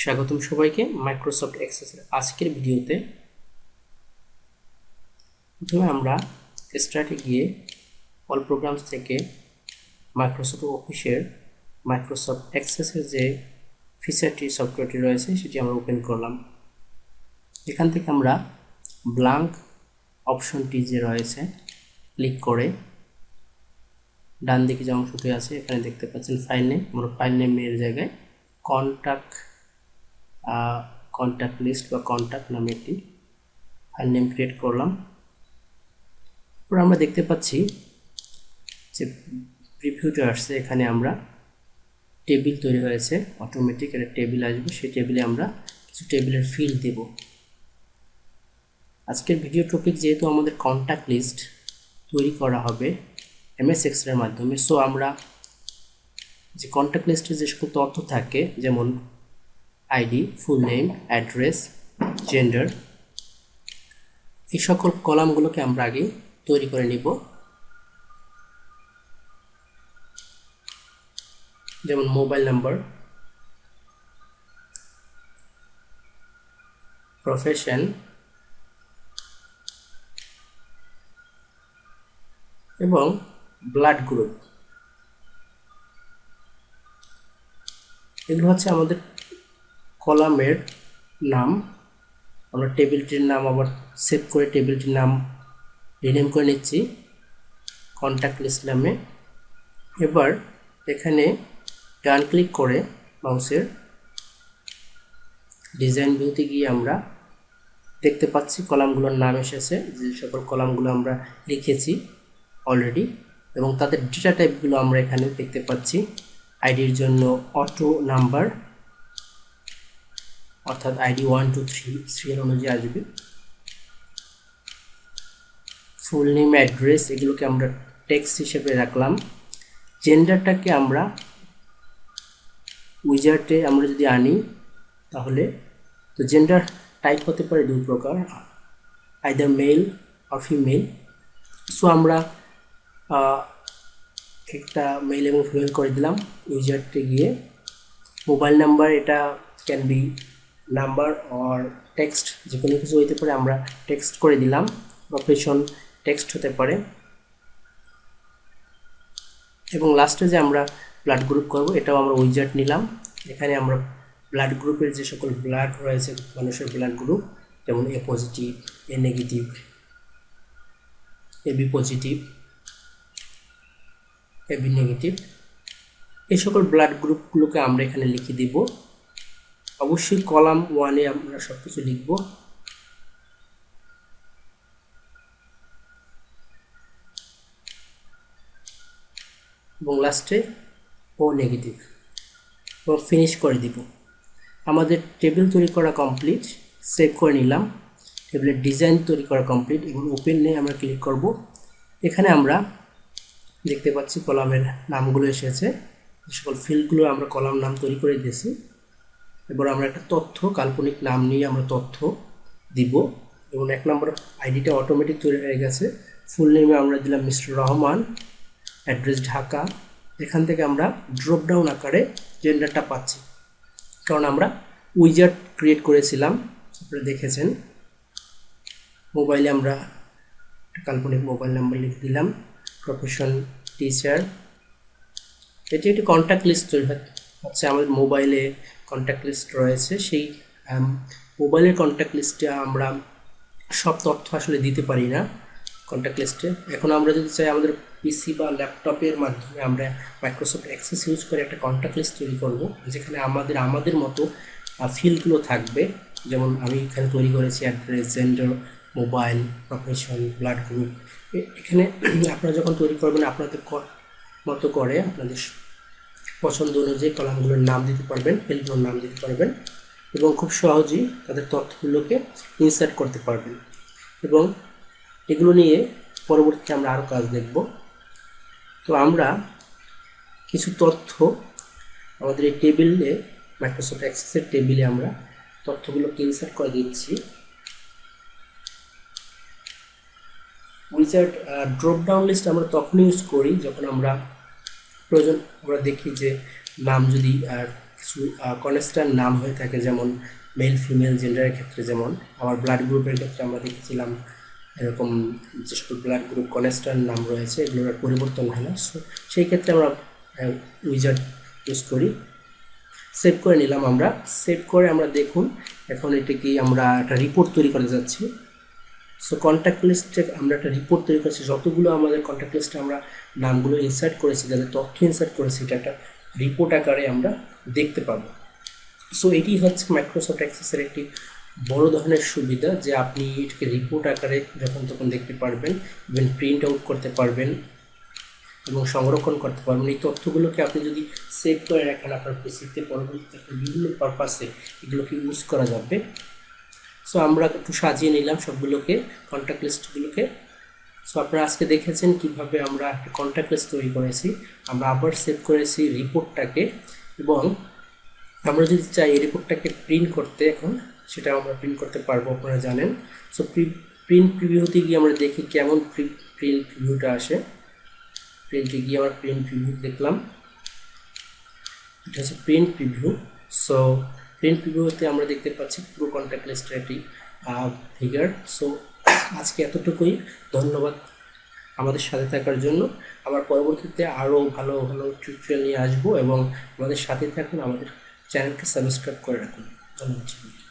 স্বাগতম সবাইকে মাইক্রোসফট এক্সেসের আজকের ভিডিওতে। প্রথমে আমরা স্টার্টে গিয়ে অল প্রোগ্রামস থেকে মাইক্রোসফট অফিসের মাইক্রোসফট এক্সেসের যে ফিচারটি সফটওয়্যারটি রয়েছে সেটি আমরা ওপেন করলাম। এখান থেকে আমরা ব্ল্যাঙ্ক অপশনটি যে রয়েছে ক্লিক করে ডান দিকে যে অংশটি আছে এখানে দেখতে পাচ্ছেন ফাইল নেম। আমরা ফাইল নেমের জায়গায় কন্ট্যাক্ট লিস্ট বা কন্ট্যাক্ট নামে একটি ফাইল নেম ক্রিয়েট করলাম। তারপর আমরা দেখতে পাচ্ছি যে প্রিভিউতে আসছে, এখানে আমরা টেবিল তৈরি হয়েছে, অটোমেটিক একটা টেবিল আসবে, সেই টেবিলে আমরা কিছু টেবিলের ফিল্ড দেব। আজকের ভিডিও টপিক যেহেতু আমাদের কন্ট্যাক্ট লিস্ট তৈরি করা হবে এমএস এক্সেলের মাধ্যমে, সো আমরা যে কন্ট্যাক্ট লিস্টের যে সকল তথ্য থাকে যেমন ID, full name, address, gender, এই সকল কলামগুলোকে আমরা আগে তৈরি করে নিব। যেমন মোবাইল নাম্বার, প্রফেশন এবং ব্লাড গ্রুপ, এগুলো হচ্ছে আমাদের কলামের নাম। আমরা টেবিলটির নাম আবার সেভ করে টেবিলটির নাম রিনেম করে নিচ্ছি কন্ট্যাক্ট লিস্ট নামে। এবার এখানে ডান ক্লিক করে মাউসের ডিজাইন ভিউতে গিয়ে আমরা দেখতে পাচ্ছি কলামগুলোর নাম এসেছে, যে সকল কলামগুলো আমরা লিখেছি অলরেডি, এবং তাদের ডেটা টাইপগুলো আমরা এখানে দেখতে পাচ্ছি। আইডির জন্য অটো নাম্বার অর্থাৎ আইডি 1 2 3 সিরিয়াল অনুযায়ী আসবে। ফুল নেম, অ্যাড্রেস, এগুলোকে আমরা টেক্সট হিসেবে রাখলাম। জেন্ডারটাকে আমরা উইজার্টে আমরা যদি আনি তাহলে তো জেন্ডার টাইপ হতে পারে দুই প্রকার, আইদার মেল আর ফিমেল। সো আমরা একটা মেল এবং ফিমেল করে দিলাম উইজার্টে গিয়ে। মোবাইল নাম্বার, এটা can be number or text, যে কোনো কিছু হতে পারে, আমরা টেক্সট করে দিলাম। প্রফেশন টেক্সট হতে পারে। এবং লাস্টে যে আমরা ব্লাড গ্রুপ করব এটাও আমরা উইজার্ট নিলাম। এখানে আমরা ব্লাড গ্রুপের যে সকল ব্লাড রয়েছে মানুষের ব্লাড গ্রুপ, যেমন এ positive, A negative, A B positive, A B negative, এই সকল ব্লাড গ্রুপগুলোকে আমরা এখানে লিখে দিব। অবশ্যই কলাম 1-এ আমরা সব কিছু লিখব। এবং লাস্টে ও নেগেটিভ, এবং ফিনিশ করে দিব। আমাদের টেবিল তৈরি করা কমপ্লিট, সেভ করে নিলাম। টেবিলের ডিজাইন তৈরি করা কমপ্লিট, এবং ওপেন নিয়ে আমরা ক্লিক করব। এখানে আমরা দেখতে পাচ্ছি কলামের নামগুলো এসেছে, সকল ফিল্ডগুলো আমরা কলাম নাম তৈরি করে দিয়েছি। এবার আমরা একটা তথ্য, কাল্পনিক নাম নিয়ে আমরা তথ্য দিব। এবং 1 নম্বর আইডিটা অটোমেটিক তৈরি হয়ে গেছে। ফুল নেমে আমরা দিলাম মিস্টার রহমান, অ্যাড্রেস ঢাকা। এখান থেকে আমরা ড্রপ ডাউন আকারে জেন্ডারটা পাচ্ছি, কারণ আমরা উইজার্ট ক্রিয়েট করেছিলাম, আপনারা দেখেছেন। মোবাইলে আমরা কাল্পনিক মোবাইল নাম্বার লিখে দিলাম, প্রফেশন টিচার। এটি একটি কন্ট্যাক্ট লিস্ট তৈরি হচ্ছে। আমাদের মোবাইলে কন্ট্যাক্ট লিস্ট রয়েছে, সেই মোবাইলের কন্ট্যাক্ট লিস্টে আমরা সব তথ্য আসলে দিতে পারি না কন্ট্যাক্ট লিস্টে। এখন আমরা যদি চাই আমাদের পিসি বা ল্যাপটপের মাধ্যমে আমরা মাইক্রোসফট অ্যাক্সেস ইউজ করে একটা কন্ট্যাক্ট লিস্ট তৈরি করব, যেখানে আমাদের মতো ফিল্ডগুলো থাকবে। যেমন আমি এখানে তৈরি করেছি address, gender, mobile, profession, blood group. এখানে আপনারা যখন তৈরি করবেন আপনাদের মতো করে আপনাদের পছন্দ অনুযায়ী কলামগুলোর নাম দিতে পারবেন, ফিল্ডগুলোর নাম দিতে পারবেন, এবং খুব সহজেই তাদের তথ্যগুলোকে ইনসার্ট করতে পারবেন। এবং এগুলো নিয়ে পরবর্তীতে আমরা আরও কাজ দেখব। তো আমরা কিছু তথ্য আমাদের এই টেবিলে, মাইক্রোসফট অ্যাক্সেসের টেবিলে আমরা তথ্যগুলোকে ইনসার্ট করে দিচ্ছি। উইজার্ট ড্রপ ডাউন লিস্ট আমরা তখন ইউজ করি যখন আমরা প্রয়োজন, আমরা দেখি যে নাম যদি কিছু কনস্ট্যান্ট নাম হয়ে থাকে, যেমন মেল ফিমেল জেন্ডারের ক্ষেত্রে, যেমন আমার ব্লাড গ্রুপের ক্ষেত্রে আমরা দেখেছিলাম এরকম যে সকল ব্লাড গ্রুপ কনস্ট্যান্ট নাম রয়েছে এগুলোর আর পরিবর্তন হয় না। সো সেই ক্ষেত্রে আমরা উইজার্ড ইউজ করি। সেভ করে নিলাম আমরা। সেভ করে আমরা দেখুন এখন এটা কি আমরা একটা রিপোর্ট তৈরি করে যাচ্ছি। সো কন্ট্যাক্ট লিস্টে আমরা একটা রিপোর্ট তৈরি করেছি, যতগুলো আমাদের কন্ট্যাক্ট লিস্টে আমরা নামগুলো ইনসার্ট করেছি, যাদের তথ্য ইনসার্ট করেছি, এটা একটা রিপোর্ট আকারে আমরা দেখতে পাবো। সো এটি হচ্ছে মাইক্রোসফট অ্যাক্সেসের একটি বড় ধরনের সুবিধা, যে আপনি এটাকে রিপোর্ট আকারে যখন তখন দেখতে পারবেন, ইভেন প্রিন্ট আউট করতে পারবেন এবং সংরক্ষণ করতে পারবেন। এই তথ্যগুলোকে আপনি যদি সেভ করে রাখেন আপনার পিসিতে, পরবর্তীতে বিভিন্ন পারপাসে এগুলোকে ইউজ করা যাবে। সো আমরা একটু সাজিয়ে নিলাম সবগুলোকে, কন্ট্যাক্ট লিস্টগুলোকে। সো আপনারা আজকে দেখেছেন কিভাবে আমরা একটা কন্ট্যাক্ট লিস্ট তৈরি করেছি। আমরা আবার সেভ করেছি রিপোর্টটাকে, এবং আমরা যদি চাই এই রিপোর্টটাকে প্রিন্ট করতে, এখন সেটা আমরা প্রিন্ট করতে পারবো, আপনারা জানেন। সো প্রিন্ট প্রিভিউতে গিয়ে আমরা দেখি কেমন প্রিন্ট প্রিভিউটা আসে। প্রিন্টে গিয়ে আমরা প্রিন্ট প্রিভিউ দেখলাম, এটা হচ্ছে প্রিন্ট প্রিভিউ। সো প্রিন্ট প্রিভিউতে আমরা দেখতে পাচ্ছি পুরো কন্ট্যাক্ট লিস্টের একটি ফিগার। সো আজকে এতটুকুই, ধন্যবাদ আমাদের সাথে থাকার জন্য। আবার পরবর্তীতে আরও ভালো ভালো টিউটোরিয়াল নিয়ে আসবো, এবং আমাদের সাথে থাকুন, আমাদের চ্যানেলকে সাবস্ক্রাইব করে রাখুন। ধন্যবাদ।